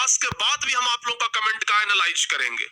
Class के बाद भी हम आप लोगों का कमेंट का एनालाइज करेंगे।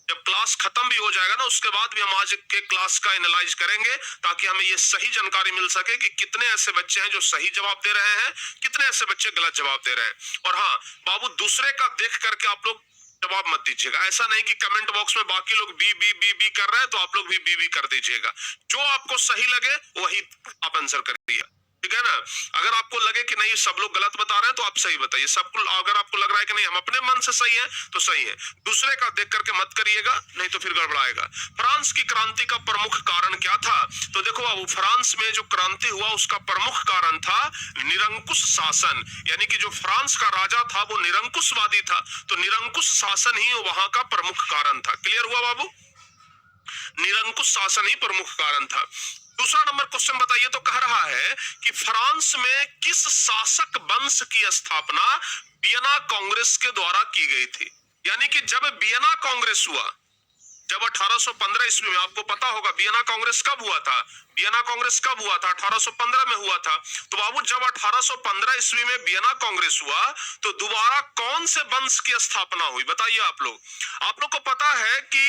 जब क्लास खत्म भी हो जाएगा ना, उसके बाद भी हम आज के क्लास का एनालाइज करेंगे, ताकि हमें ये सही जानकारी मिल सके कि कितने ऐसे बच्चे हैं जो सही जवाब दे रहे हैं, कितने ऐसे बच्चे गलत जवाब दे रहे हैं। और हाँ बाबू, दूसरे का देख करके आप लोग जवाब मत दीजिएगा। ऐसा नहीं कि कमेंट बॉक्स में बाकी लोग बी बी बी बी कर रहे हैं तो आप लोग भी बी बी कर दीजिएगा। जो आपको सही लगे वही आप आंसर करिए, ठीक है ना। अगर आपको लगे कि नहीं सब लोग गलत बता रहे हैं तो आप सही बताइए। सबको अगर आपको लग रहा है कि नहीं हम अपने मन से सही है तो सही है, दूसरे का देख करके मत करिएगा, नहीं तो फिर गड़बड़ाएगा। फ्रांस की क्रांति का प्रमुख कारण क्या था? तो देखो बाबू, फ्रांस में जो क्रांति हुआ उसका प्रमुख कारण था निरंकुश शासन, यानी कि जो फ्रांस का राजा था वो निरंकुशवादी था, तो निरंकुश शासन ही वहां का प्रमुख कारण था। क्लियर हुआ बाबू? निरंकुश शासन ही प्रमुख कारण था। दूसरा नंबर क्वेश्चन बताइए, तो कह रहा है कि फ्रांस में किस शासक वंश की स्थापना वियना कांग्रेस के द्वारा की गई थी? यानी कि जब वियना कांग्रेस हुआ, जब 1815 ईस्वी में, आपको पता होगा वियना कांग्रेस कब हुआ था? वियना कांग्रेस कब हुआ था? 1815 में हुआ था। तो बाबू जब 1815 ईस्वी में वियना कांग्रेस हुआ तो दोबारा कौन से वंश की स्थापना हुई? बताइए आप लोग। आप लोग को पता है कि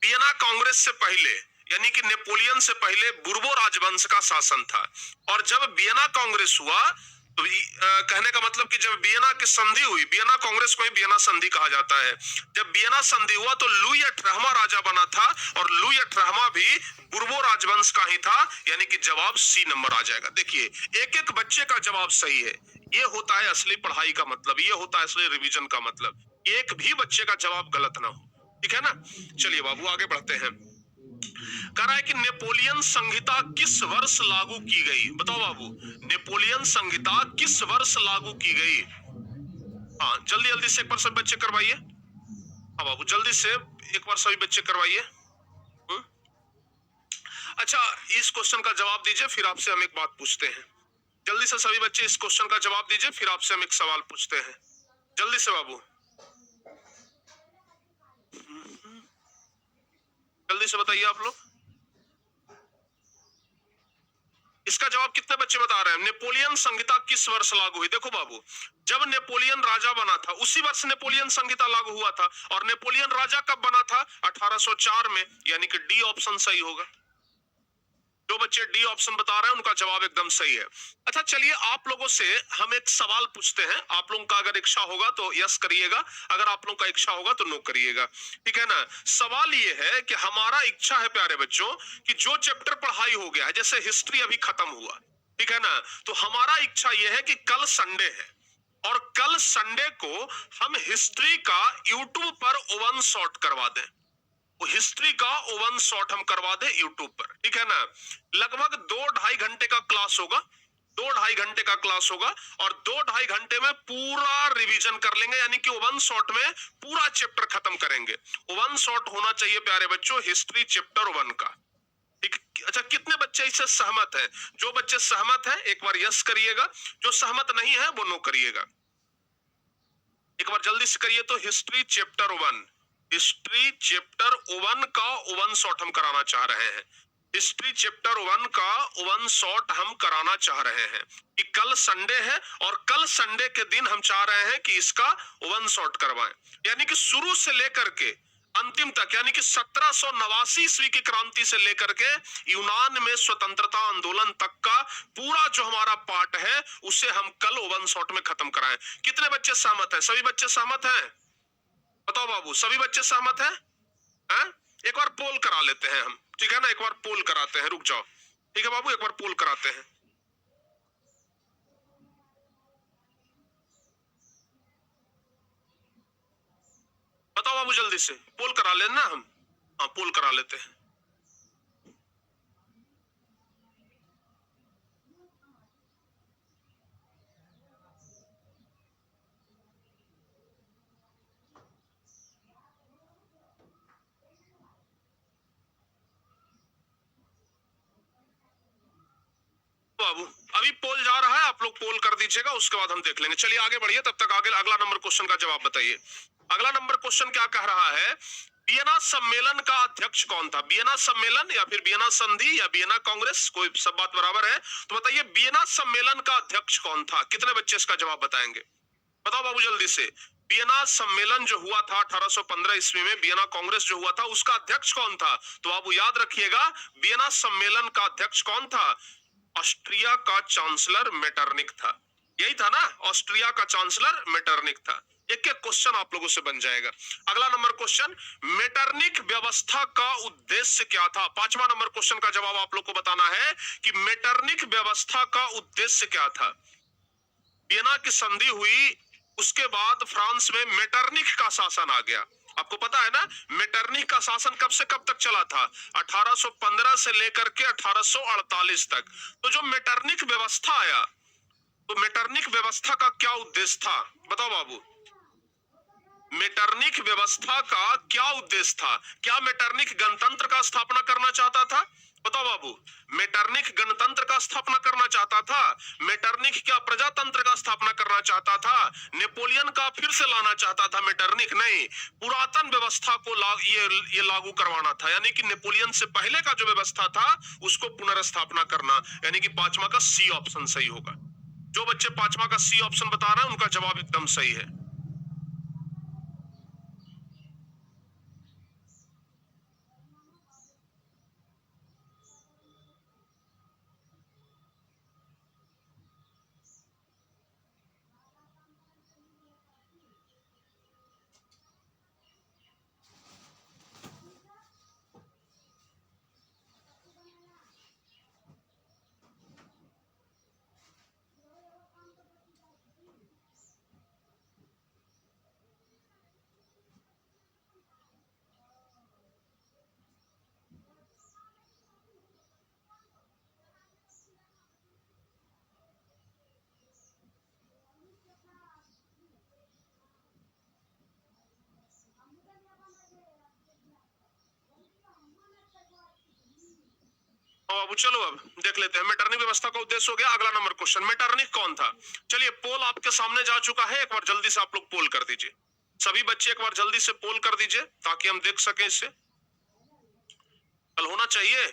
वियना कांग्रेस से पहले, यानी कि नेपोलियन से पहले बुर्बो राजवंश का शासन था। और जब वियना कांग्रेस हुआ तो कहने का मतलब कि जब वियना की संधि हुई, वियना कांग्रेस को ही वियना संधि कहा जाता है, जब वियना संधि हुआ तो लुई अठारहवां राजा बना था, और लुई अठारहवां भी बुर्बो राजवंश का ही था, यानी कि जवाब सी नंबर आ जाएगा। देखिए एक एक बच्चे का जवाब सही है, ये होता है असली पढ़ाई का मतलब, ये होता है असली रिवीजन का मतलब, एक भी बच्चे का जवाब गलत ना हो, ठीक है ना। चलिए बाबू आगे बढ़ते हैं। कह रहा है कि नेपोलियन संहिता किस वर्ष लागू की गई? बताओ बाबू, नेपोलियन संहिता किस वर्ष लागू की गई? हाँ जल्दी जल्दी से एक बार सभी बच्चे करवाइए। हाँ बाबू जल्दी से एक बार सभी बच्चे करवाइए। अच्छा इस क्वेश्चन का जवाब दीजिए, फिर आपसे हम एक बात पूछते हैं। जल्दी से सभी बच्चे इस क्वेश्चन का जवाब दीजिए, फिर आपसे हम एक सवाल पूछते हैं। जल्दी से बाबू, जल्दी से बताइए आप लोग। इसका जवाब कितने बच्चे बता रहे हैं? नेपोलियन संहिता किस वर्ष लागू हुई? देखो बाबू, जब नेपोलियन राजा बना था उसी वर्ष नेपोलियन संहिता लागू हुआ था। और नेपोलियन राजा कब बना था? 1804 में, यानी कि डी ऑप्शन सही होगा। जो बच्चे डी ऑप्शन बता रहे हैं उनका जवाब एकदम सही है। अच्छा चलिए आप लोगों से हम एक सवाल पूछते हैं, आप लोगों का अगर इच्छा होगा तो यस करिएगा, अगर आप लोगों का इच्छा होगा तो नो करिएगा, ठीक है ना। सवाल ये है कि हमारा इच्छा है प्यारे बच्चों कि जो चैप्टर पढ़ाई हो गया है, जैसे हिस्ट्री अभी खत्म हुआ, ठीक है ना, तो हमारा इच्छा यह है कि कल संडे है और कल संडे को हम हिस्ट्री का यूट्यूब पर ओवन शॉट करवा दें। वो हिस्ट्री का ओवन शॉट हम करवा दे यूट्यूब पर, ठीक है ना। लगभग 2-2.5 घंटे का क्लास होगा, 2-2.5 घंटे का क्लास होगा, और 2-2.5 घंटे में पूरा रिवीजन कर लेंगे, यानी कि ओवन शॉट में पूरा चैप्टर खत्म करेंगे। ओवन शॉट होना चाहिए प्यारे बच्चों हिस्ट्री चैप्टर 1 का, ठीक। अच्छा कितने बच्चे इससे सहमत हैं? जो बच्चे सहमत हैं एक बार यस करिएगा, जो सहमत नहीं है वो नो करिएगा। एक बार जल्दी से करिए। तो हिस्ट्री चैप्टर 1, हिस्ट्री चैप्टर 1 का ओवन शॉट हम कराना चाह रहे हैं। हिस्ट्री चैप्टर 1 का ओवन शॉट हम कराना चाह रहे हैं कि कल संडे है और कल संडे के दिन हम चाह रहे हैं कि इसका ओवन शॉट करवाएं, यानी कि शुरू से लेकर के अंतिम तक, यानी कि 1789 ईस्वी की क्रांति से लेकर के यूनान में स्वतंत्रता आंदोलन तक का पूरा जो हमारा पार्ट है उसे हम कल ओवन शॉट में खत्म कराएं। कितने बच्चे सहमत हैं? सभी बच्चे सहमत हैं? बताओ बाबू सभी बच्चे सहमत हैं? एक बार पोल करा लेते हैं हम, ठीक है ना, एक बार पोल कराते हैं, रुक जाओ, ठीक है बाबू एक बार पोल कराते हैं। बताओ बाबू जल्दी से पोल करा लेना हम। हाँ पोल करा लेते हैं। बाबू अभी पोल जा रहा है, आप लोग पोल कर दीजिएगा, उसके बाद हम देख लेंगे। चलिए आगे बढ़िए, तब तक आगे अगला नंबर क्वेश्चन का जवाब बताइए। अगला नंबर क्वेश्चन क्या कह रहा है? वियना सम्मेलन का अध्यक्ष कौन था? वियना सम्मेलन या फिर वियना संधि या वियना कांग्रेस, कोई सब बात बराबर है। तो बताइए वियना सम्मेलन का अध्यक्ष कौन था? कितने बच्चे इसका जवाब बताएंगे? बताओ बाबू जल्दी से। वियना सम्मेलन जो हुआ था 1815 ईस्वी में, वियना कांग्रेस जो हुआ था, उसका अध्यक्ष कौन था? तो बाबू याद रखिएगा, वियना सम्मेलन का अध्यक्ष कौन था? ऑस्ट्रिया का चांसलर मेटरनिक था। यही था ना, ऑस्ट्रिया का चांसलर मेटरनिक था। एक एक क्वेश्चन आप लोगों से बन जाएगा। अगला नंबर क्वेश्चन, मेटरनिक व्यवस्था का उद्देश्य क्या था? 5वां नंबर क्वेश्चन का जवाब आप लोग को बताना है कि मेटरनिक व्यवस्था का उद्देश्य क्या था। वियना की संधि हुई, उसके बाद फ्रांस में मेटरनिख का शासन आ गया। आपको पता है ना, मेटरनिख का शासन कब से कब तक चला था? 1815 से लेकर के 1848 तक। तो जो मेटरनिख व्यवस्था आया, तो मेटरनिख व्यवस्था का क्या उद्देश्य था? बताओ बाबू, मेटरनिख व्यवस्था का क्या उद्देश्य था? क्या मेटरनिख गणतंत्र का स्थापना करना चाहता था? बताओ बाबू, मेटरनिख गणतंत्र का स्थापना करना चाहता था? मेटरनिख क्या प्रजातंत्र का स्थापना करना चाहता था? नेपोलियन का फिर से लाना चाहता था मेटरनिख? नहीं, पुरातन व्यवस्था को ये लागू करवाना था, यानी कि नेपोलियन से पहले का जो व्यवस्था था उसको पुनर्स्थापना करना, यानी कि 5वां का सी ऑप्शन सही होगा। जो बच्चे 5वां का सी ऑप्शन बता रहे हैं उनका जवाब एकदम सही है। बाबू चलो अब देख लेते हैं, मेटरनिख व्यवस्था का उद्देश्य हो गया। अगला नंबर क्वेश्चन, मेटरनिख कौन था? चलिए, पोल आपके सामने जा चुका है, एक बार जल्दी से आप लोग पोल कर दीजिए। सभी बच्चे एक बार जल्दी से पोल कर दीजिए ताकि हम देख सकें इससे। कल होना चाहिए।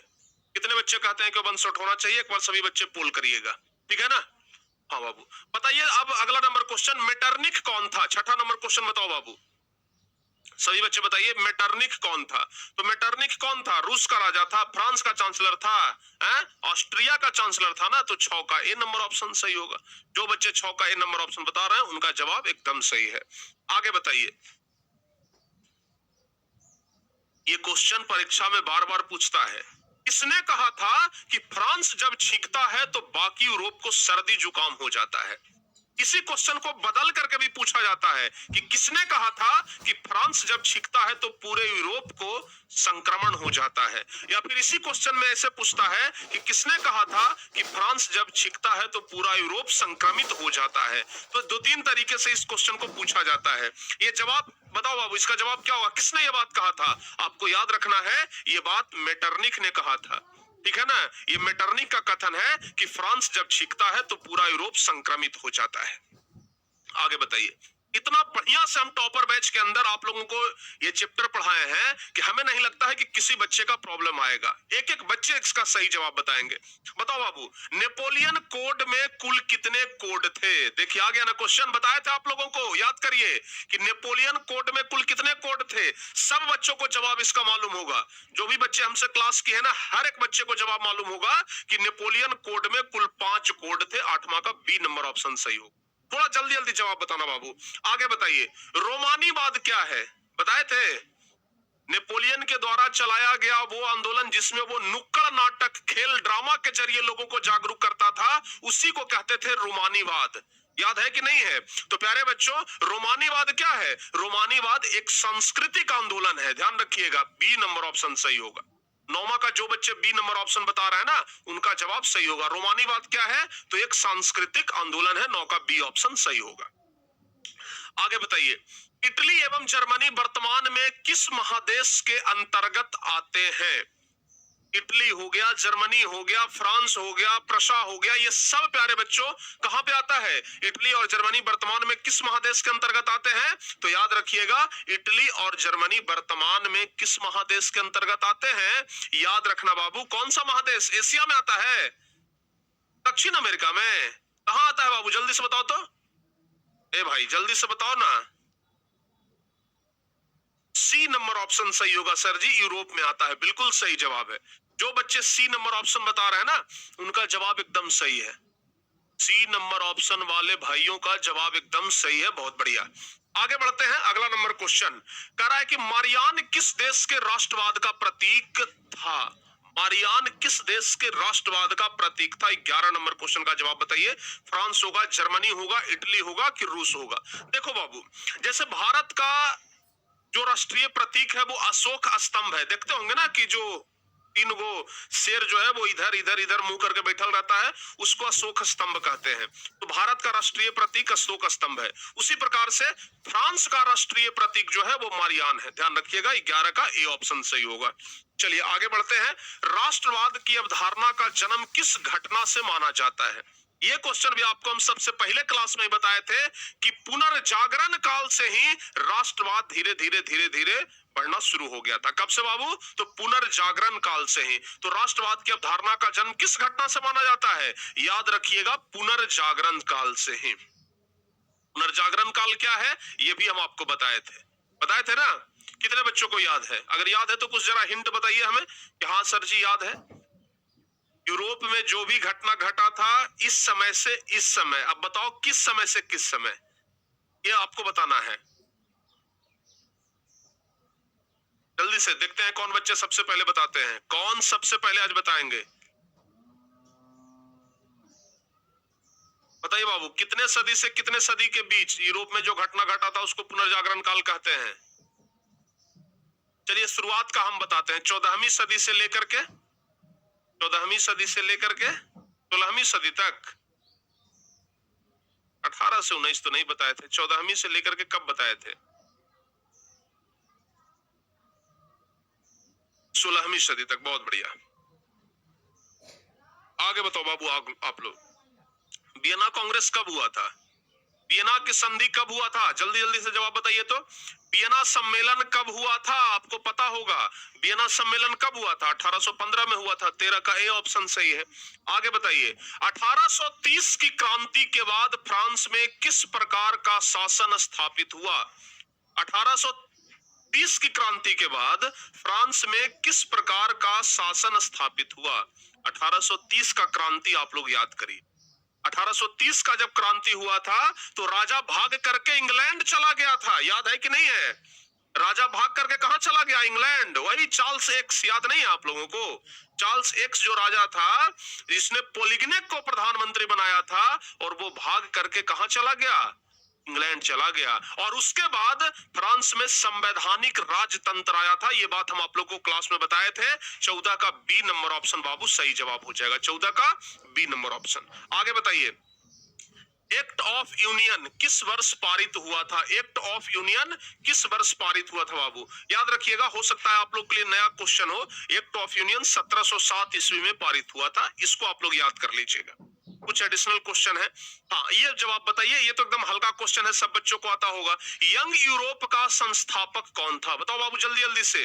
कितने बच्चे कहते हैं कि वन शॉट होना चाहिए? एक बार सभी बच्चे पोल करिएगा, ठीक है ना? हाँ बाबू बताइए। अब अगला नंबर क्वेश्चन, मेटरनिख कौन था? छठा नंबर क्वेश्चन बताओ बाबू, सभी बच्चे बताइए, मेटरनिख कौन था? तो मेटरनिख कौन था? रूस का राजा था, फ्रांस का चांसलर था, ऑस्ट्रिया का चांसलर था ना। तो 6 का ए नंबर ऑप्शन सही होगा। जो बच्चे 6 का ए नंबर ऑप्शन बता रहे हैं उनका जवाब एकदम सही है। आगे बताइए, ये क्वेश्चन परीक्षा में बार बार पूछता है। किसने कहा था कि फ्रांस जब छींकता है तो बाकी यूरोप को सर्दी जुकाम हो जाता है? इसी क्वेश्चन को बदल करके भी पूछा जाता है कि किसने कहा था कि फ्रांस जब छींकता है तो पूरे यूरोप को संक्रमण हो जाता है? या फिर इसी क्वेश्चन में ऐसे पूछता है कि किसने कहा था कि फ्रांस जब छींकता है तो पूरा यूरोप संक्रमित हो जाता है? तो 2-3 तरीके से इस क्वेश्चन को पूछा जाता है। ये जवाब बताओ बाबू, इसका जवाब क्या होगा? किसने ये बात कहा था? आपको याद रखना है, ये बात मेटरनिख ने कहा था, ठीक है ना? ये मेटरनिख का कथन है कि फ्रांस जब छींकता है तो पूरा यूरोप संक्रमित हो जाता है। आगे बताइए, इतना बढ़िया से हम टॉपर बैच के अंदर आप लोगों को ये चैप्टर पढ़ाए हैं कि हमें नहीं लगता है कि किसी बच्चे का प्रॉब्लम आएगा। एक एक बच्चे इसका सही जवाब बताएंगे। बताओ बाबू, नेपोलियन कोड में कुल कितने कोड थे? देखिए आ गया ना क्वेश्चन, बताए थे आप लोगों को, याद करिए कि नेपोलियन कोड में कुल कितने कोड थे। सब बच्चों को जवाब इसका मालूम होगा। जो भी बच्चे हमसे क्लास किए हैं ना, हर एक बच्चे को जवाब मालूम होगा कि नेपोलियन कोड में कुल 5 कोड थे। 8वां का बी नंबर ऑप्शन सही होगा। थोड़ा जल्दी जल्दी जवाब बताना बाबू। आगे बताइए, रोमानीवाद क्या है? बताए थे, नेपोलियन के द्वारा चलाया गया वो आंदोलन जिसमें वो नुक्कड़ नाटक, खेल, ड्रामा के जरिए लोगों को जागरूक करता था, उसी को कहते थे रोमानीवाद। याद है कि नहीं है? तो प्यारे बच्चों, रोमानीवाद क्या है? रोमानीवाद एक सांस्कृतिक आंदोलन है, ध्यान रखिएगा। बी नंबर ऑप्शन सही होगा। 9वां का जो बच्चे बी नंबर ऑप्शन बता रहे हैं ना, उनका जवाब सही होगा। रोमानीवाद क्या है? तो एक सांस्कृतिक आंदोलन है। 9 का बी ऑप्शन सही होगा। आगे बताइए, इटली एवं जर्मनी वर्तमान में किस महादेश के अंतर्गत आते हैं? इटली हो गया, जर्मनी हो गया, फ्रांस हो गया, प्रशा हो गया, ये सब प्यारे बच्चों कहां पे आता है? इटली और जर्मनी वर्तमान में किस महादेश के अंतर्गत आते हैं? तो याद रखिएगा, इटली और जर्मनी वर्तमान में किस महादेश के अंतर्गत आते हैं? याद रखना बाबू, कौन सा महादेश? एशिया में आता है? दक्षिण अमेरिका में? कहां आता है बाबू? जल्दी से बताओ तो। ए भाई जल्दी से बताओ ना। ऑप्शन सही होगा सर जी, यूरोप में आता है, बिल्कुल सही जवाब है। जो बच्चे सी नंबर ऑप्शन बता रहे हैं ना, उनका जवाब एकदम सही है। सी नंबर ऑप्शन वाले भाइयों का जवाब एकदम सही है, बहुत बढ़िया। आगे बढ़ते हैं, अगला नंबर क्वेश्चन कह रहा है कि मारियान किस देश के राष्ट्रवाद का प्रतीक था? मारियान किस देश के राष्ट्रवाद का प्रतीक था? 11 नंबर क्वेश्चन का जवाब बताइए। फ्रांस होगा, जर्मनी होगा, इटली होगा कि रूस होगा? देखो बाबू, जैसे भारत का जो राष्ट्रीय प्रतीक है वो अशोक स्तंभ है। देखते होंगे ना कि जो तीन गो शेर जो है वो इधर इधर इधर मुंह करके बैठल रहता है, उसको अशोक स्तंभ कहते हैं। तो भारत का राष्ट्रीय प्रतीक अशोक स्तंभ है। उसी प्रकार से फ्रांस का राष्ट्रीय प्रतीक जो है वो मारियान है। ध्यान रखिएगा, 11 का ए ऑप्शन सही होगा। चलिए आगे बढ़ते हैं। राष्ट्रवाद की अवधारणा का जन्म किस घटना से माना जाता है? ये क्वेश्चन भी आपको हम सबसे पहले क्लास में बताए थे कि पुनर्जागरण काल से ही राष्ट्रवाद धीरे धीरे धीरे धीरे बढ़ना शुरू हो गया था। कब से बाबू? तो पुनर्जागरण काल से ही। तो राष्ट्रवाद की अवधारणा का जन्म किस घटना से माना जाता है? याद रखिएगा, पुनर्जागरण काल से ही। पुनर्जागरण काल क्या है ये भी हम आपको बताए थे ना? कितने बच्चों को याद है? अगर याद है तो कुछ जरा हिंट बताइए हमें कि हाँ सर जी याद है। यूरोप में जो भी घटना घटा था इस समय से इस समय, अब बताओ किस समय से किस समय, ये आपको बताना है। जल्दी से देखते हैं कौन बच्चे सबसे पहले बताते हैं। कौन सबसे पहले आज बताएंगे? बताइए बाबू, कितने सदी से कितने सदी के बीच यूरोप में जो घटना घटा था उसको पुनर्जागरण काल कहते हैं? चलिए शुरुआत का हम बताते हैं। 14वीं सदी से लेकर के 14वीं सदी से लेकर के 16वीं सदी तक। 18 से 19 तो नहीं बताए थे। 14वीं से लेकर के कब बताए थे? 16वीं सदी तक। बहुत बढ़िया। आगे बताओ बाबू, आप लोग। वियना कांग्रेस कब हुआ था? वियना की संधि कब हुआ था? जल्दी जल्दी से जवाब बताइए। तो वियना सम्मेलन कब हुआ था? आपको पता होगा वियना सम्मेलन कब हुआ था? 1815 में हुआ था। 13 का ए ऑप्शन सही है। आगे बताइए। 1830 की क्रांति के बाद फ्रांस में किस प्रकार का शासन स्थापित हुआ? 1830 की क्रांति के बाद फ्रांस में किस प्रकार का शासन स्थापित हुआ? 1830 का क्रांति आप लोग याद करिए। 1830 का जब क्रांति हुआ था तो राजा भाग करके इंग्लैंड चला गया था। याद है कि नहीं है? राजा भाग करके कहां चला गया? इंग्लैंड। वही चार्ल्स एक्स, याद नहीं है आप लोगों को? चार्ल्स एक्स जो राजा था जिसने पोलिग्नेक को प्रधानमंत्री बनाया था, और वो भाग करके कहां चला गया? इंग्लैंड चला गया। और उसके बाद फ्रांस में संवैधानिक राजतंत्र आया था। ये बात हम आप लोग को क्लास में बताए थे। 14 का बी नंबर ऑप्शन बाबू सही जवाब हो जाएगा। 14 का बी नंबर ऑप्शन। आगे बताइए। एक्ट ऑफ यूनियन किस वर्ष पारित हुआ था? एक्ट ऑफ यूनियन किस वर्ष पारित हुआ था बाबू? याद रखिएगा, हो सकता है आप लोग के लिए नया क्वेश्चन हो। एक्ट ऑफ यूनियन 1707 ईस्वी में पारित हुआ था। इसको आप लोग याद कर लीजिएगा। कुछ एडिशनल क्वेश्चन है। हाँ, ये जवाब बताइए। ये तो एकदम हल्का क्वेश्चन है, सब बच्चों को आता होगा। यंग यूरोप का संस्थापक कौन था? बताओ बाबू जल्दी जल्दी से।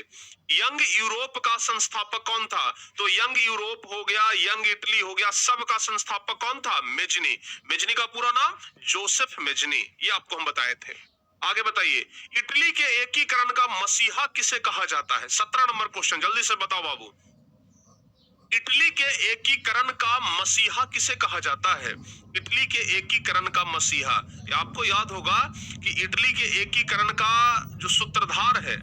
यंग यूरोप का संस्थापक कौन था? तो यंग यूरोप हो गया, यंग इटली हो गया, सब का संस्थापक कौन था? मेजनी। मेजनी का पूरा नाम जोसेफ मेजनी। ये आपको हम बताए थे। आगे बताइए। इटली के एकीकरण का मसीहा किसे कहा जाता है? 17 नंबर क्वेश्चन, जल्दी से बताओ बाबू। इटली के एकीकरण का मसीहा किसे कहा जाता है? इटली के एकीकरण का मसीहा। आपको याद होगा कि इटली के एकीकरण का जो सूत्रधार है,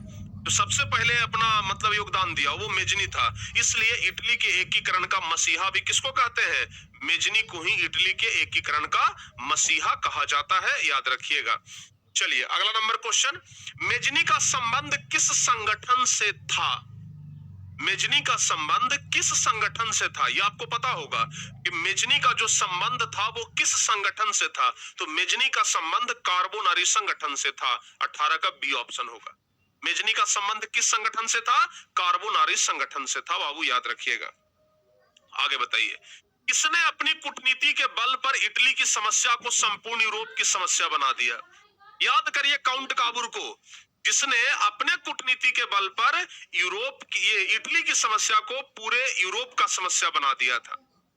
जो सबसे पहले अपना मतलब योगदान दिया, वो मेजनी था। इसलिए इटली के एकीकरण का मसीहा भी किसको कहते हैं? मेजनी को ही इटली के एकीकरण का मसीहा कहा जाता है। याद रखिएगा। चलिए अगला नंबर क्वेश्चन। मेजनी का संबंध किस संगठन से था? मेजनी का संबंध किस संगठन से था? ये आपको पता होगा कि मेजनी का जो संबंध था वो किस संगठन से था। तो मेजनी का संबंध कार्बोनारी संगठन से था। 18 का बी ऑप्शन होगा। मेजनी का संबंध किस संगठन से था? कार्बोनारी संगठन से था बाबू, याद रखिएगा। आगे बताइए। किसने अपनी कूटनीति के बल पर इटली की समस्या को संपूर्ण यूरोप की समस्या बना दिया? याद करिए काउंट काबूर को, जिसने अपने कूटनीति के बल पर यूरोप की, ये इटली की समस्या को पूरे यूरोप का समस्या बना दिया था।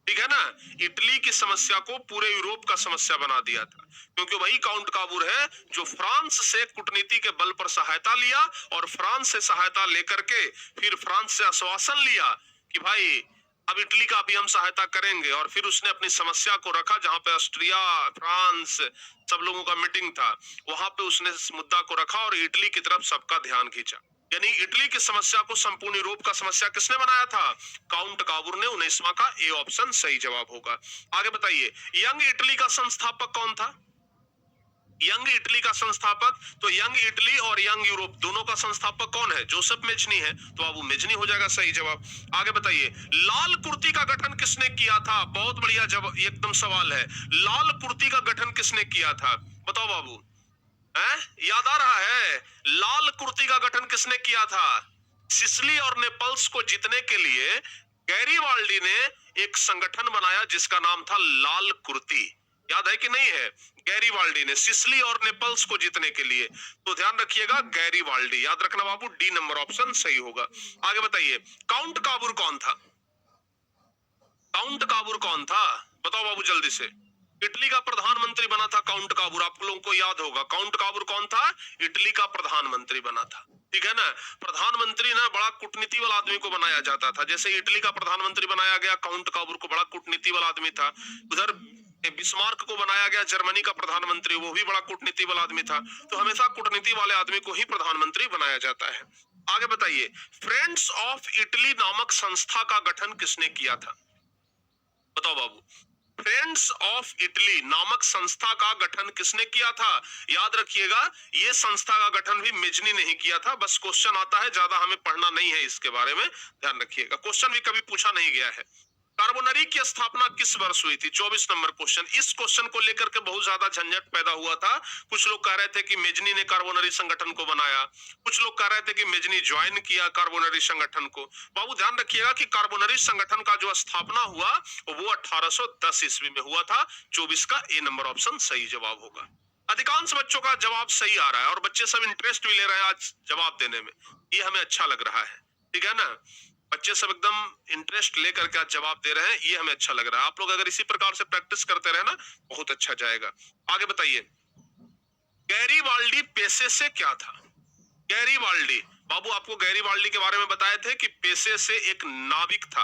ठीक है ना। इटली की समस्या को पूरे यूरोप का समस्या बना दिया था, क्योंकि वही काउंट काबूर है जो फ्रांस से कूटनीति के बल पर सहायता लिया और फ्रांस से सहायता लेकर के फिर फ्रांस से आश्वासन लिया कि भाई अब इटली का भी हम सहायता करेंगे, और फिर उसने अपनी समस्या को रखा जहां पे ऑस्ट्रिया, फ्रांस सब लोगों का मीटिंग था, वहां पे उसने इस मुद्दा को रखा और इटली की तरफ सबका ध्यान खींचा। यानी इटली की समस्या को संपूर्ण यूरोप का समस्या किसने बनाया था? काउंट काबूर ने। 19वां का ए ऑप्शन सही जवाब होगा। आगे बताइए, यंग इटली का संस्थापक कौन था? यंग इटली का संस्थापक, तो यंग इटली और यंग यूरोप दोनों का संस्थापक कौन है? जोसेफ मेजनी है, तो अब वो मेजनी हो जाएगा सही जवाब। आगे बताइए, लाल कुर्ती का गठन किसने किया था? बहुत बढ़िया जवाब, एकदम सवाल है। लाल कुर्ती का गठन किसने किया था? बताओ बाबू, है याद आ रहा है? लाल कुर्ती का गठन किसने किया था? सिसिली और नेपल्स को जीतने के लिए गैरीवाल्डी ने एक संगठन बनाया जिसका नाम था लाल कुर्ती। याद है कि नहीं है? गैरीवाल्डी ने सिसिली और नेपल्स को जीतने के लिए, तो ध्यान रखिएगा गैरीवाल्डी, याद रखना बाबू, डी नंबर ऑप्शन सही होगा। आगे बताइए, काउंट काबूर कौन था? काउंट काबूर कौन था? बताओ बाबू जल्दी से। इटली का प्रधानमंत्री बना था काउंट काबूर, आप लोगों को याद होगा। काउंट काबूर कौन था? इटली का प्रधानमंत्री बना था, ठीक है ना। प्रधानमंत्री ना बड़ा कूटनीति वाला आदमी को बनाया जाता था, जैसे इटली का प्रधानमंत्री बनाया गया, काउंट काबूर को बड़ा कूटनीति वाला आदमी था। उधर बिस्मार्क को बनाया गया जर्मनी का प्रधानमंत्री, वो भी बड़ा कूटनीति वाला आदमी था। तो हमेशा कूटनीति वाले आदमी को ही प्रधानमंत्री बनाया जाता है। आगे बताइए, फ्रेंड्स ऑफ इटली नामक संस्था का गठन किसने किया था? बताओ बाबू, फ्रेंड्स ऑफ इटली नामक संस्था का गठन किसने किया था? याद रखिएगा, यह संस्था का गठन भी मेजनी नहीं किया था। बस क्वेश्चन आता है, ज्यादा हमें पढ़ना नहीं है इसके बारे में, ध्यान रखिएगा। क्वेश्चन भी कभी पूछा नहीं गया है। कार्बोनरी की स्थापना किस वर्ष हुई थी? 24 नंबर क्वेश्चन। इस क्वेश्चन को लेकर के बहुत ज्यादा झंझट पैदा हुआ था। कुछ लोग कह रहे थे कि मेजनी ने कार्बोनरी संगठन को बनाया, कुछ लोग कह रहे थे कि मेजनी ज्वाइन किया कार्बोनरी संगठन को। बाबू ध्यान रखिएगा कि कार्बोनरी संगठन का जो स्थापना हुआ वो 1810 ईस्वी में हुआ था। 24 का ए नंबर ऑप्शन सही जवाब होगा। अधिकांश बच्चों का जवाब सही आ रहा है और बच्चे सब इंटरेस्ट भी ले रहे हैं आज जवाब देने में, ये हमें अच्छा लग रहा है, ठीक है ना। बच्चे सब एकदम इंटरेस्ट लेकर के आज जवाब दे रहे हैं, ये हमें अच्छा लग रहा है। आप लोग अगर इसी प्रकार से प्रैक्टिस करते रहे ना, बहुत अच्छा जाएगा। आगे बताइए, गैरीवाल्डी पेशे से क्या था? गैरीवाल्डी, बाबू आपको गैरीवाल्डी के बारे में बताए थे कि पेशे से एक नाविक था।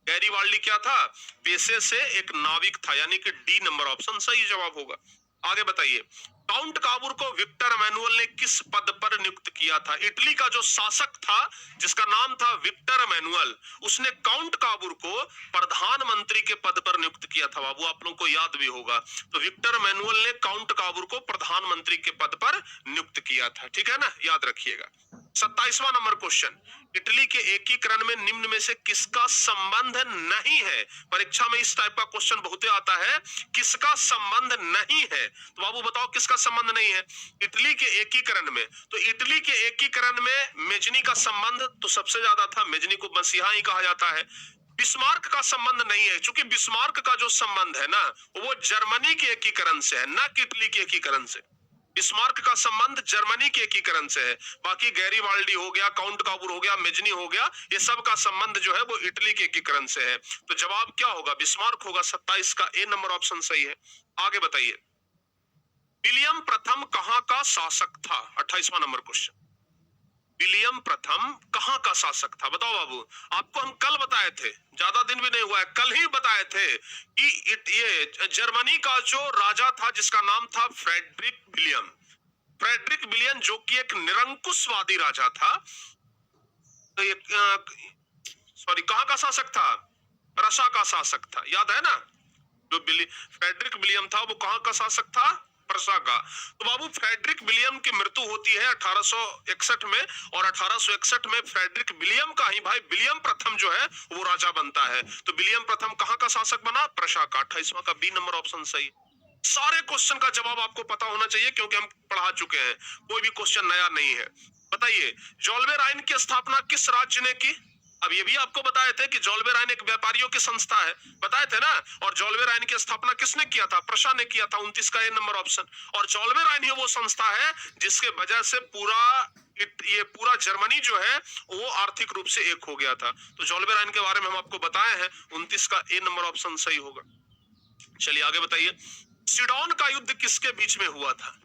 गैरीवाल्डी क्या था? पेशे से एक नाविक था, यानी कि डी नंबर ऑप्शन सही जवाब होगा। आगे बताइए, काउंट काबूर को विक्टर एमेनुअल ने किस पद पर नियुक्त किया था? इटली का जो शासक था जिसका नाम था विक्टर एमेनुअल, उसने काउंट काबूर को प्रधानमंत्री के पद पर नियुक्त किया था। बाबू आप लोगों को याद भी होगा, तो विक्टर एमेनुअल ने काउंट काबूर को प्रधानमंत्री के पद पर नियुक्त किया था, ठीक है ना, याद रखिएगा। 27वां नंबर क्वेश्चन, इटली के एकीकरण में निम्न में से किसका संबंध नहीं है? परीक्षा में इस टाइप का क्वेश्चन बहुत आता है, किसका संबंध नहीं है? तो बाबू बताओ किसका संबंध नहीं है इटली के एकीकरण में? तो इटली के एकीकरण में मेजनी का संबंध तो सबसे ज्यादा था, मेजनी को मसीहा ही कहा जाता है। बिस्मार्क का संबंध नहीं है, क्योंकि बिस्मार्क का जो संबंध है ना वो जर्मनी के एकीकरण से है, न कि इटली के एकीकरण से। बिस्मार्क का संबंध जर्मनी के एकीकरण से है। बाकी गैरीवाल्डी हो गया, काउंट काबूर हो गया, मेजनी हो गया, ये सब का संबंध जो है वो इटली के एकीकरण से है। तो जवाब क्या होगा? बिस्मार्क होगा। 27 का ए नंबर ऑप्शन सही है। आगे बताइए, विलियम प्रथम कहां का शासक था? 28वां नंबर क्वेश्चन, विलियम प्रथम कहां का शासक था? बताओ बाबू, आपको हम कल बताए थे, ज्यादा दिन भी नहीं हुआ है, कल ही बताए थे कि ये जर्मनी का जो राजा था जिसका नाम था फ्रेडरिक विलियम, फ्रेडरिक विलियम जो कि एक निरंकुशवादी राजा था, तो सॉरी कहां का शासक था? रशा का शासक था, याद है ना। जो फ्रेडरिक विलियम था वो कहां का शासक था? प्रसा का। तो बाबू फ्रेडरिक विलियम की मृत्यु होती है 1861 में, और 1861 में फ्रेडरिक विलियम का ही भाई विलियम प्रथम जो है वो राजा बनता है। तो विलियम प्रथम कहां का शासक बना? प्रसा का। 28वां का बी नंबर ऑप्शन सही। सारे क्वेश्चन का जवाब आपको पता होना चाहिए क्योंकि हम पढ़ा चुके हैं, कोई भी क्वेश्चन नया नहीं है। बताइए, जोल्बेराइन की स्थापना किस राज्य ने की? अब ये भी आपको बताए थे कि जोल्बेराइन एक व्यापारियों की संस्था है, बताए थे ना। और जोल्बेराइन की स्थापना किसने किया था? प्रशा ने किया था। 29 का ए नंबर ऑप्शन। और जोल्बेराइन ही वो संस्था है जिसके वजह से पूरा ये पूरा जर्मनी जो है वो आर्थिक रूप से एक हो गया था। तो जॉल्बे राइन के बारे में हम आपको बताए हैं, 29 का ए नंबर ऑप्शन सही होगा। चलिए आगे बताइए, सिडोन का युद्ध किसके बीच में हुआ था?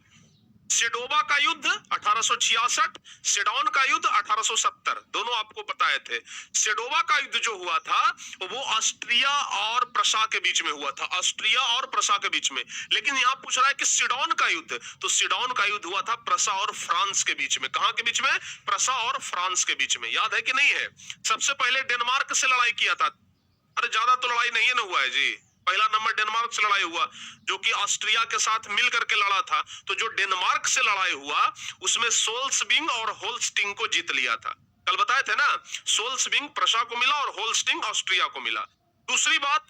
सेडोवा का युद्ध 1866, सेडोन का युद्ध 1870, दोनों आपको बताए थे। सेडोवा का युद्ध जो हुआ था वो ऑस्ट्रिया और प्रशा के बीच में हुआ था, ऑस्ट्रिया और प्रशा के बीच में। लेकिन यहाँ पूछ रहा है कि सिडोन का युद्ध, तो सिडोन का युद्ध हुआ था प्रशा और फ्रांस के बीच में। कहां के बीच में? प्रशा और फ्रांस के बीच में। याद है कि नहीं है? सबसे पहले डेनमार्क से लड़ाई किया था। अरे ज्यादा तो लड़ाई नहीं है ना हुआ है जी, पहला नंबर डेनमार्क से लड़ाई हुआ, जो कि ऑस्ट्रिया के साथ मिल करके लड़ा था। तो जो डेनमार्क से लड़ाई हुआ उसमें सोल्सबिंग और होल्स्टिंग को जीत लिया था। कल बताए थे ना, सोल्सबिंग प्रशा को मिला और होल्स्टिंग ऑस्ट्रिया को मिला। दूसरी बात,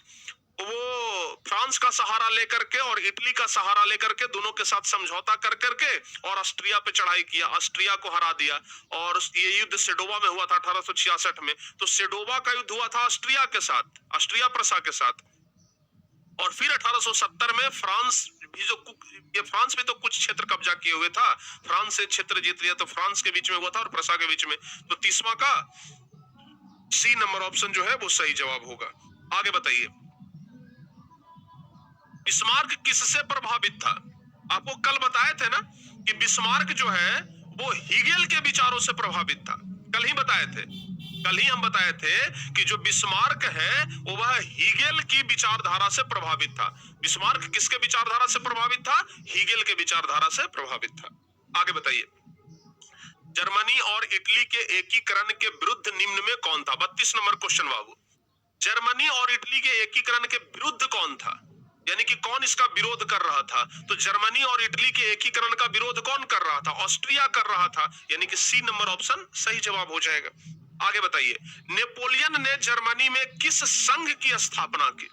वो फ्रांस का सहारा लेकर के और इटली का सहारा लेकर के दोनों के साथ समझौता कर करके और ऑस्ट्रिया पे चढ़ाई किया, ऑस्ट्रिया को हरा दिया। और ये युद्ध सेडोवा में हुआ था 1866 में। तो सेडोवा का युद्ध हुआ था ऑस्ट्रिया के साथ, ऑस्ट्रिया प्रशा के साथ। और फिर 1870 में फ्रांस भी ये फ्रांस भी तो कुछ क्षेत्र कब्जा किए हुए था, फ्रांस से क्षेत्र जीत लिया, तो फ्रांस के बीच में हुआ था और प्रशा के बीच में। तो 30वां का सी नंबर ऑप्शन जो है वो सही जवाब होगा। आगे बताइए, बिस्मार्क किससे प्रभावित था? आपको कल बताए थे ना कि बिस्मार्क जो है वो हीगेल के विचारों से प्रभावित था। कल ही बताए थे, कल ही हम बताए थे कि जो बिस्मार्क है वो वह हीगेल की विचारधारा से प्रभावित था। बिस्मार्क किसके विचारधारा से प्रभावित था? हीगेल के विचारधारा से प्रभावित था। आगे बताइए, जर्मनी और इटली के एकीकरण के विरुद्ध निम्न में कौन था? 32 नंबर क्वेश्चन बाबू। जर्मनी और इटली के एकीकरण के विरुद्ध कौन था, यानी कि कौन इसका विरोध कर रहा था? तो जर्मनी और इटली के एकीकरण का विरोध कौन कर रहा था? ऑस्ट्रिया कर रहा था, यानी कि सी नंबर ऑप्शन सही जवाब हो जाएगा। आगे बताइए, नेपोलियन ने जर्मनी में किस संघ की स्थापना की?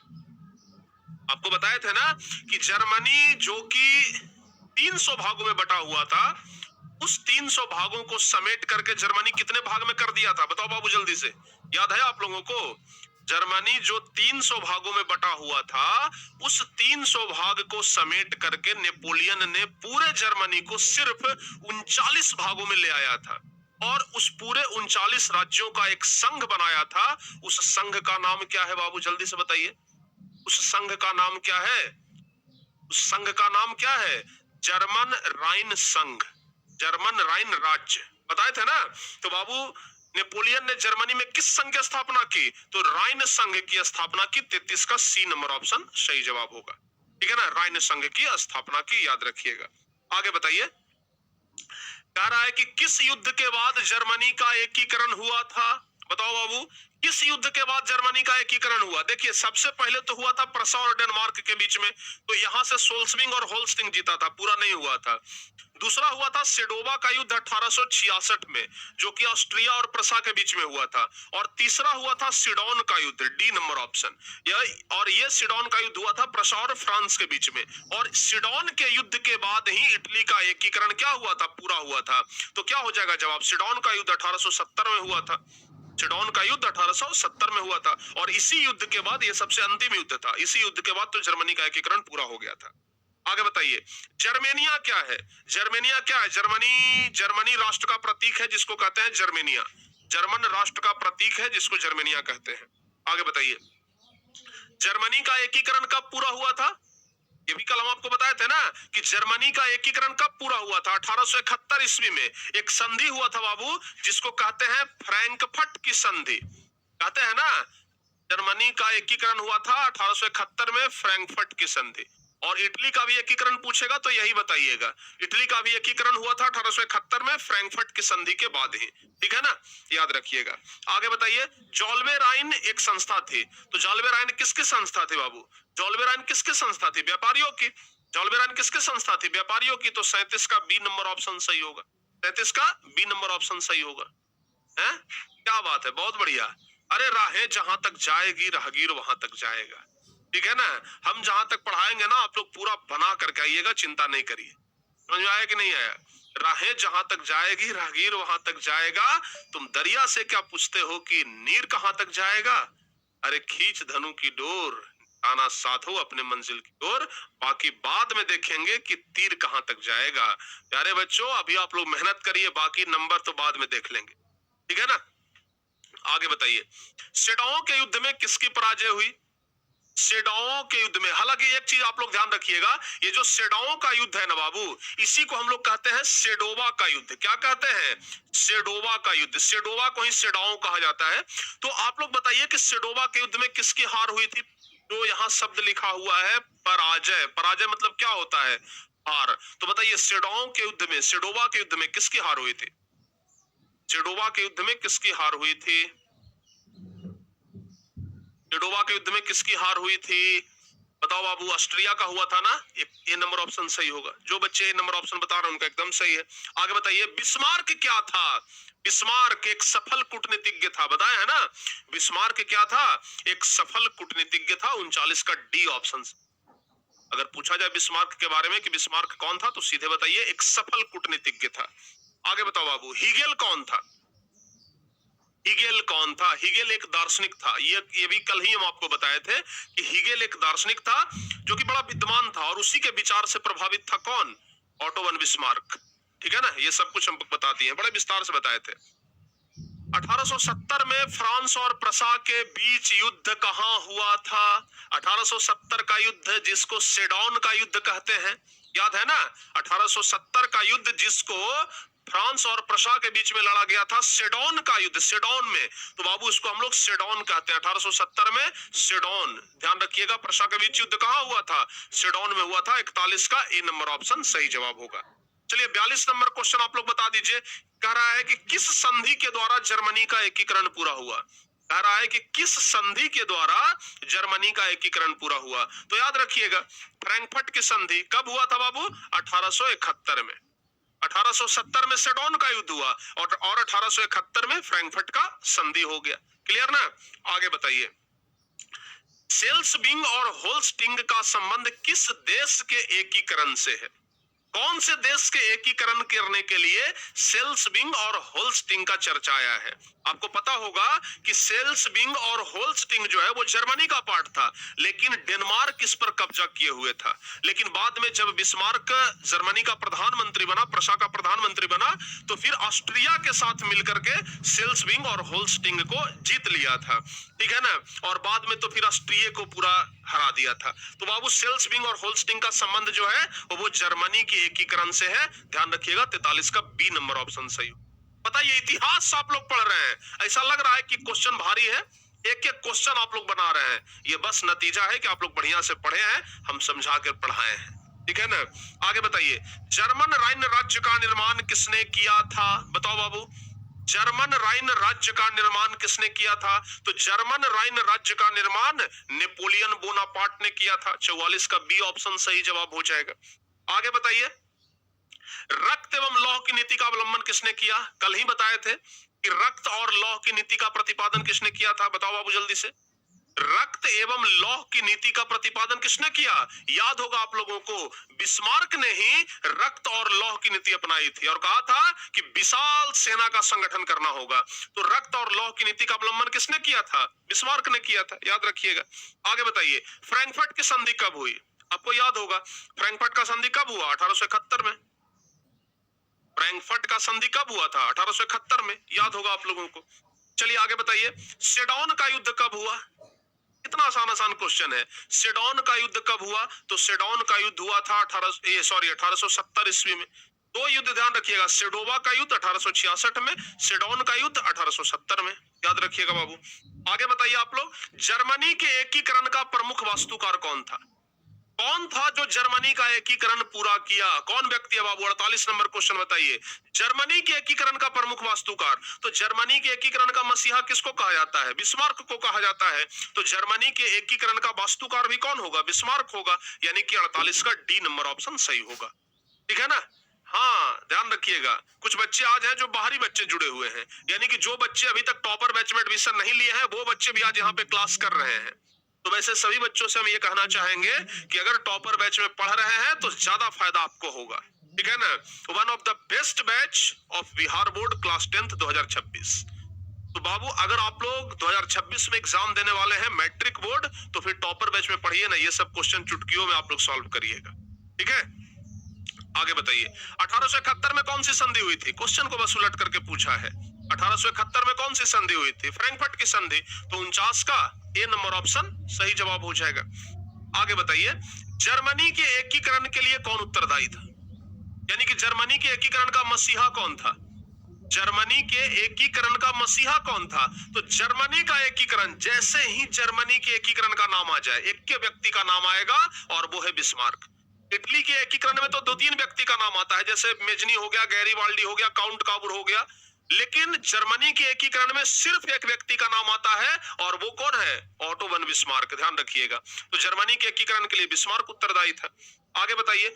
आपको बताए थे ना कि जर्मनी जो कि 300 भागों में बटा हुआ था, उस 300 भागों को समेट करके जर्मनी कितने भाग में कर दिया था? बताओ बाबू जल्दी से, याद है आप लोगों को? जर्मनी जो 300 भागों में बटा हुआ था, उस 300 भाग को समेट करके नेपोलियन ने पूरे जर्मनी को सिर्फ 39 भागों में ले आया था और उस पूरे 39 राज्यों का एक संघ बनाया था। उस संघ का नाम क्या है बाबू, जल्दी से बताइए? उस संघ का नाम क्या है? उस संघ का नाम क्या है? जर्मन राइन संघ, जर्मन राइन राज्य। बताए थे ना? तो बाबू नेपोलियन ने जर्मनी में किस संघ की स्थापना की? तो राइन संघ की स्थापना की। 33 का सी नंबर ऑप्शन सही जवाब होगा। ठीक है ना, राइन संघ की स्थापना की, याद रखिएगा। आगे बताइए, कह रहा है कि किस युद्ध के बाद जर्मनी का एकीकरण हुआ था? बताओ बाबू, किस युद्ध के बाद जर्मनी का एकीकरण हुआ? देखिए, सबसे पहले तो हुआ था प्रशा और डेनमार्क के बीच में, तो यहां से सोल्सबिंग और होल्स्टिंग जीता था, पूरा नहीं हुआ था। दूसरा हुआ था सेडोवा का युद्ध 1866 में, जो कि ऑस्ट्रिया और प्रशा के बीच में हुआ था। और तीसरा हुआ था सिडोन का युद्ध, डी नंबर ऑप्शन। ये सिडोन का युद्ध हुआ था प्रशा और फ्रांस के बीच में। और सिडोन के युद्ध के बाद ही इटली का एकीकरण क्या हुआ था? पूरा हुआ था। तो क्या हो जाएगा जवाब? सिडोन का युद्ध 1870 में हुआ था। सिडोन का युद्ध 1870 में हुआ था और इसी युद्ध के बाद ये सबसे अंतिम युद्ध था। इसी युद्ध के बाद तो जर्मनी का एकीकरण पूरा हो गया था। आगे बताइए, जर्मेनिया क्या है? जर्मेनिया क्या है? जर्मनी राष्ट्र का प्रतीक है जिसको कहते हैं जर्मेनिया। जर्मन राष्ट्र का प्रतीक है जिसको जर्मेनिया कहते हैं। आगे बताइए, जर्मनी का एकीकरण कब पूरा हुआ था? ये भी कल हम आपको बताए थे ना कि जर्मनी का एकीकरण कब पूरा हुआ था? 1871 ईस्वी में एक संधि हुआ था बाबू, जिसको कहते हैं फ्रैंकफर्ट की संधि। कहते हैं ना, जर्मनी का एकीकरण हुआ था 1871 में, फ्रैंकफर्ट की संधि। और इटली का भी एकीकरण पूछेगा तो यही बताइएगा, इटली का भी एकीकरण हुआ था 1871 में, फ्रैंकफर्ट की संधि के बाद ही। ठीक है ना, याद रखिएगा। आगे बताइए, जॉल्बे राइन एक संस्था थी, तो जॉल्बे राइन किसकी संस्था थी बाबू? जॉल्बे राइन किसकी संस्था थी? व्यापारियों की। जॉल्बे राइन किसकी संस्था थी? व्यापारियों की। तो 37 का बी नंबर ऑप्शन सही होगा। 37 का बी नंबर ऑप्शन सही होगा। है, क्या बात है, बहुत बढ़िया। अरे राहें जहां तक जाएगी राहगीर वहां तक जाएगा। ठीक है ना, हम जहां तक पढ़ाएंगे ना आप लोग पूरा बना करके आइएगा, चिंता नहीं करिए। समझ में आया कि नहीं आया? राहें जहां तक जाएगी राहगीर वहां तक जाएगा। तुम दरिया से क्या पूछते हो कि नीर कहां तक जाएगा? अरे खींच धनु की डोर, आना साधो अपने मंजिल की ओर, बाकी बाद में देखेंगे कि तीर कहां तक जाएगा। प्यारे बच्चों, अभी आप लोग मेहनत करिए, बाकी नंबर तो बाद में देख लेंगे, ठीक है ना। आगे बताइए, सेडाओ के युद्ध में किसकी पराजय हुई? सेडाओ के युद्ध में, हालांकि एक चीज आप लोग ध्यान रखिएगा, ये जो सेडाओ का युद्ध है ना बाबू, इसी को हम लोग कहते हैं सेडोवा का युद्ध। क्या कहते हैं? सेडोवा का युद्ध। सेडोवा को ही सेडाओ कहा जाता है। तो आप लोग बताइए कि सेडोवा के युद्ध में किसकी हार हुई थी? जो यहाँ शब्द लिखा हुआ है पराजय। पराजय मतलब क्या होता है? हार। तो बताइए सेडाओ के युद्ध में, सेडोवा के युद्ध में किसकी हार हुई थी? सेडोवा के युद्ध में किसकी हार हुई थी? सेडोवा के युद्ध में किसकी हार हुई थी? बताओ बाबू, ऑस्ट्रिया का हुआ था ना। ए नंबर ऑप्शन सही होगा। जो बच्चे ए नंबर ऑप्शन बता रहे हैं उनका एकदम सही है। आगे बताइए, बिस्मार्क क्या था? बिस्मार्क एक सफल कूटनीतिज्ञ था, बताया है ना। बिस्मार्क क्या था? एक सफल कूटनीतिज्ञ था। 39 का डी ऑप्शन। अगर पूछा जाए बिस्मार्क के बारे में कि बिस्मार्क कौन था, तो सीधे बताइए एक सफल कूटनीतिज्ञ था। आगे बताओ बाबू, हीगेल कौन था? हीगेल कौन था? हीगेल एक दार्शनिक था। ये भी कल ही हम आपको बताए थे कि हीगेल एक दार्शनिक था जो कि बड़ा विद्वान था, और उसी के विचार से प्रभावित था कौन? Auto von Bismarck. ठीक है ना, ये सब कुछ हम बता दिए हैं, बड़े विस्तार से बताए थे। 1870 में फ्रांस और प्रसा के बीच युद्ध कहां हुआ था? 1870 का युद्ध जिसको सेडॉन का युद्ध कहते हैं, याद है ना। 1870 का युद्ध जिसको फ्रांस और प्रसा के बीच में लड़ा गया था, सेडॉन का युद्ध। सेडॉन में, तो बाबू इसको हम लोग सेडॉन कहते हैं। 1870 में सेडॉन, ध्यान रखिएगा। प्रसा के बीच युद्ध कहां हुआ था? सेडॉन में हुआ था। 41 का ए नंबर ऑप्शन सही जवाब होगा। चलिए 42 नंबर क्वेश्चन आप लोग बता दीजिए। कह रहा है कि किस संधि के द्वारा जर्मनी का एकीकरण पूरा हुआ? कह रहा है कि किस संधि के द्वारा जर्मनी का एकीकरण पूरा हुआ? तो याद रखिएगा, फ्रैंकफर्ट की संधि कब हुआ था बाबू? 1871 में। 1870 में सेडॉन का युद्ध हुआ और 1871 में फ्रैंकफर्ट का संधि हो गया। क्लियर ना। आगे बताइए, सेल्सबिंग और होल्स्टिंग का संबंध किस देश के एकीकरण से है? कौन से देश के एकीकरण करने के लिए सेल्सबिंग और होल्स्टिंग का चर्चा आया है? आपको पता होगा कि सेल्सबिंग और होल्स्टिंग जो है वो जर्मनी का पार्ट था, लेकिन डेनमार्क इस पर कब्जा किए हुए था। लेकिन बाद में जब बिस्मार्क जर्मनी का प्रधानमंत्री बना, प्रशा का प्रधानमंत्री बना, तो फिर ऑस्ट्रिया के साथ मिलकर के सेल्सबिंग और होल्स्टिंग को जीत लिया था। ठीक है ना। और बाद में तो फिर ऑस्ट्रिया को पूरा हरा दिया था। तो बाबू सेल्सबिंग और होल्स्टिंग का संबंध जो है वो जर्मनी के एकीकरण से है। ध्यान रखिएगा 43 का बी नंबर ऑप्शन सही। बताइए, इतिहास आप लोग पढ़ रहे हैं, ऐसा लग रहा है कि क्वेश्चन भारी है, एक एक क्वेश्चन आप लोग बना रहे हैं। ये बस नतीजा है कि आप लोग बढ़िया से पढ़े हैं, हम समझा कर पढ़ाए हैं। ठीक है ना। आगे बताइए, जर्मन राइन राज्य का निर्माण किसने किया था? बताओ बाबू, जर्मन राइन राज्य का निर्माण किसने किया था? तो जर्मन राइन राज्य का निर्माण नेपोलियन बोनापार्ट ने किया था। 44 का बी ऑप्शन सही जवाब हो जाएगा। आगे बताइए, रक्त एवं लौह की नीति का अवलंबन किसने किया? कल ही बताए थे कि रक्त और लौह की नीति का प्रतिपादन किसने किया था? बताओ बाबू जल्दी से। रक्त एवं लौह की नीति का प्रतिपादन किसने किया? याद होगा आप लोगों को, बिस्मार्क ने ही रक्त और लौह की नीति अपनाई थी और कहा था कि विशाल सेना का संगठन करना होगा। तो रक्त और लौह की नीति का अवलंबन किसने किया था? बिस्मार्क ने किया था, याद रखिएगा। आगे बताइए, फ्रैंकफर्ट की संधि कब हुई? आपको याद होगा, फ्रैंकफर्ट का संधि कब हुआ? 1871 में। फ्रैंकफर्ट का संधि कब हुआ था? 1871 में, याद होगा आप लोगों को। चलिए आगे बताइए, सेडॉन का युद्ध कब हुआ? इतना आसान आसान क्वेश्चन है। सेडॉन का युद्ध कब हुआ? तो सेडॉन का युद्ध हुआ था 1870 ईस्वी में। दो युद्ध ध्यान रखिएगा, सेडोवा का युद्ध 1866 में, सेडॉन का युद्ध 1870 में, याद रखिएगा बाबू। आगे बताइए आप लोग, जर्मनी के एकीकरण का प्रमुख वास्तुकार कौन था? कौन था जो जर्मनी का एकीकरण पूरा किया? कौन व्यक्ति है बाबू? 48 नंबर क्वेश्चन बताइए, जर्मनी के एकीकरण का प्रमुख वास्तुकार। तो जर्मनी के एकीकरण का मसीहा किसको कहा जाता है? बिस्मार्क को कहा जाता है। तो जर्मनी के एकीकरण का वास्तुकार भी कौन होगा? बिस्मार्क होगा, यानी कि 48 का डी नंबर ऑप्शन सही होगा। ठीक है ना। हाँ, ध्यान रखिएगा, कुछ बच्चे आज हैं जो बाहरी बच्चे जुड़े हुए हैं, यानी कि जो बच्चे अभी तक टॉपर बैच में एडमिशन नहीं लिए हैं वो बच्चे भी आज यहाँ पे क्लास कर रहे हैं। तो वैसे सभी बच्चों से हम ये कहना चाहेंगे कि अगर टॉपर बैच में पढ़ रहे हैं तो ज्यादा फायदा आपको होगा। ठीक है ना। One of the best batch of Bihar board class 10th 2026। तो बाबू अगर आप लोग 2026 में एग्जाम देने वाले हैं मैट्रिक बोर्ड, तो फिर टॉपर बैच में पढ़िए ना, ये सब क्वेश्चन चुटकियों में आप लोग सॉल्व करिएगा। ठीक है, आगे बताइए। 1871 में कौन सी संधि हुई थी? क्वेश्चन को बस उलट करके पूछा है। 1871 में कौन सी संधि हुई थी? फ्रैंकफर्ट की संधि। तो 49 का ए नंबर ऑप्शन सही जवाब हो जाएगा। आगे बताइए, जर्मनी के एकीकरण के लिए कौन उत्तरदायी था? यानी कि जर्मनी के एकीकरण का मसीहा कौन था? जर्मनी के एकीकरण का मसीहा कौन था? तो जर्मनी का एकीकरण, जैसे ही जर्मनी के एकीकरण का नाम आ जाए, एक के व्यक्ति का नाम आएगा और वो है बिस्मार्क। इटली के एकीकरण में तो 2-3 व्यक्ति का नाम आता है, जैसे मेजनी हो गया, गैरीबाल्डी हो गया, काउंट काबूर हो गया। लेकिन जर्मनी के एकीकरण में सिर्फ एक व्यक्ति का नाम आता है और वो कौन है? Auto von Bismarck. ध्यान रखिएगा। तो जर्मनी के एकीकरण के लिए बिस्मार्क उत्तरदायी था। आगे बताइए।